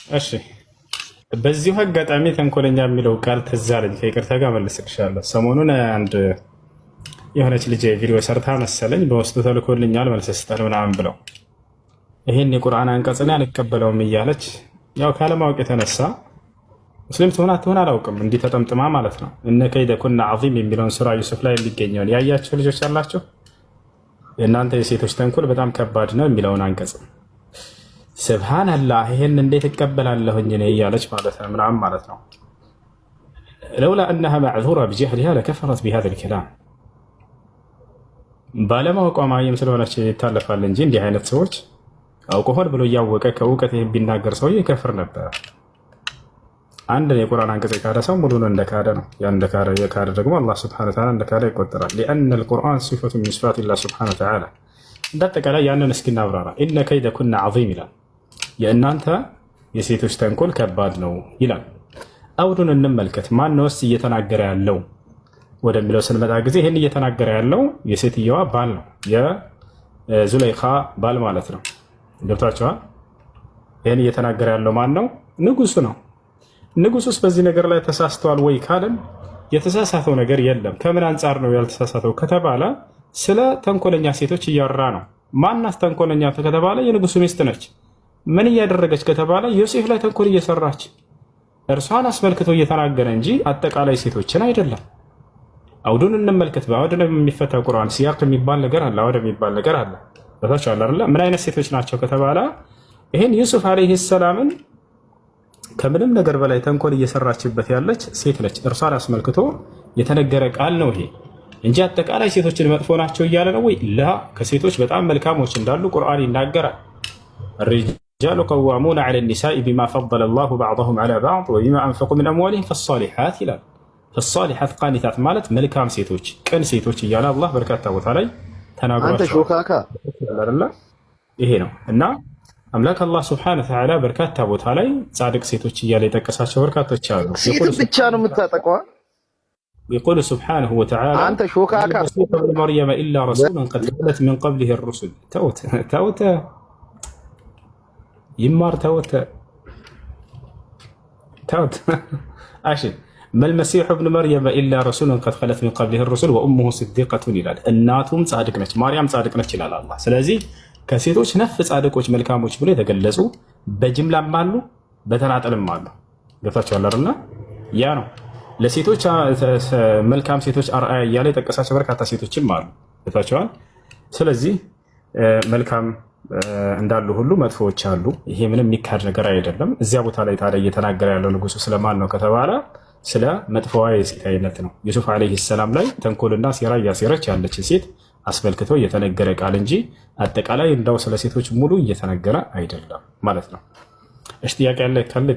እሺ በዚሁ አጋጣሚ ተንኮለኛ የሚለው ቃል ትዝ አለኝ። ከይቅርታ ጋር መልስልሻለሁ። ሰሞኑን አንድ የሆነች ልጅ ቪዲዮ ሰርታ መሰለኝ በውስጡ ተልኮልኛል መልስ ስጠን ምናምን ብለው ይህን የቁርአን አንቀጽን አልቀበለውም እያለች ያው ካለማወቅ የተነሳ ሙስሊም ትሆን አትሆን አላውቅም፣ እንዲህ ተጠምጥማ ማለት ነው። እነ ከይደ ኩና ዐዚም የሚለውን ሱራ ዩሱፍ ላይ የሚገኘውን ያያቸው ልጆች አላቸው። የእናንተ የሴቶች ተንኮል በጣም ከባድ ነው የሚለውን አንቀጽ ስብሃንአላህ ይሄን እንዴት እቀበላለሁኝ እኔ እያለች ማለት ነው ምናምን ማለት ነው። ለውላ እነሃ መዕዙራ ቢጀህሊሃ ለከፈረት ቢሃዛ ልከላም ባለማወቋ ማየም ስለሆነች ይታለፋል እንጂ እንዲህ አይነት ሰዎች አውቆ ሆን ብሎ እያወቀ ከእውቀት ቢናገር ሰው ይከፍር ነበር። አንድ የቁርአን አንቀጽ የካደ ሰው ሙሉን እንደካደ ነው። ያ እንደካደ የካደ ደግሞ አላህ ሱብሓነሁ ወተዓላ እንደካደ ይቆጠራል። لأن القرآن صفة من صفات الله سبحانه وتعالى እንዳጠቃላይ ያንን እስኪ እናብራራ። ኢነ ከይደ ኩና ዐዚም ይላል። የእናንተ የሴቶች ተንኮል ከባድ ነው ይላል። አውዱን እንመልከት። ማን ነውስ እየተናገረ ያለው ወደሚለው ስንመጣ ጊዜ ይህን እየተናገረ ያለው የሴትየዋ ባል ነው። የዙለይኻ ባል ማለት ነው። ገብታችኋል? ይህን እየተናገረ ያለው ማን ነው? ንጉሱ ነው። ንጉሱስ በዚህ ነገር ላይ ተሳስተዋል ወይ ካለን የተሳሳተው ነገር የለም። ከምን አንጻር ነው ያልተሳሳተው ከተባለ ስለ ተንኮለኛ ሴቶች እያወራ ነው። ማናት ተንኮለኛ ከተባለ የንጉሱ ሚስት ነች። ምን እያደረገች ከተባለ ዮሴፍ ላይ ተንኮል እየሰራች እርሷን አስመልክቶ እየተናገረ እንጂ አጠቃላይ ሴቶችን አይደለም። አውዱን እንመልከት። በአውድ የሚፈታ ቁርአን ሲያቅ የሚባል ነገር አለ፣ አውድ የሚባል ነገር አለ። በታች አለ አይደል? ምን አይነት ሴቶች ናቸው ከተባለ ይሄን ዩሱፍ አለይሂ ሰላምን ከምንም ነገር በላይ ተንኮል እየሰራችበት ያለች ሴት ነች። እርሷን አስመልክቶ የተነገረ ቃል ነው ይሄ እንጂ አጠቃላይ ሴቶችን መጥፎ ናቸው እያለ ነው ወይ? ላ ከሴቶች በጣም መልካሞች እንዳሉ ቁርአን ይናገራል። الرجال قوامون على النساء بما فضل الله بعضهم على بعض وبما أنفقوا من أموالهم فالصالحات ይላል። فالصالحات قانتات ማለት መልካም ሴቶች ቅን ሴቶች እያለ አላህ በርካታ ቦታ ላይ ተናግሯል። አንተ ሾካካ አይደለ? ይሄ ነው እና አምላክ አላህ ሱብሓነሁ ወተዓላ በርካታ ቦታ ላይ ጻድቅ ሴቶች እያለ የጠቀሳቸው በርካቶች አሉ። ሴት ብቻ ነው የምታጠቀው። يقول سبحانه وتعالى أنت شوكاكا ابن مريم إلا رسولا قد خلت من قبله الرسل توت يمار توت عشان ما المسيح ابن مريم إلا رسول قد خلت من قبله الرسل وأمه صديقة ይላል። እናቱም ጻድቅ ነች፣ ማርያም ጻድቅ ነች ይላል አላህ። ስለዚህ ከሴቶች ነፍ ጻድቆች መልካሞች ብሎ የተገለጹ በጅምላም አሉ በተናጠልም አሉ። ገብታችኋል አይደል? ያ ነው ለሴቶች መልካም ሴቶች አርአያ እያለ የጠቀሳቸው በርካታ ሴቶችም አሉ። ገብታችኋል? ስለዚህ መልካም እንዳሉ ሁሉ መጥፎዎች አሉ። ይሄ ምንም የሚካድ ነገር አይደለም። እዚያ ቦታ ላይ ታዲያ እየተናገረ ያለው ንጉሱ ስለማን ነው ከተባለ ስለ መጥፎዋ የሴት አይነት ነው። ዩሱፍ አለይሂ ሰላም ላይ ተንኮልና ሴራ እያሴረች ያለች ሴት አስመልክቶ እየተነገረ ቃል እንጂ አጠቃላይ እንዳው ስለ ሴቶች ሙሉ እየተነገረ አይደለም ማለት ነው። እሺ ጥያቄ ያለ ካለ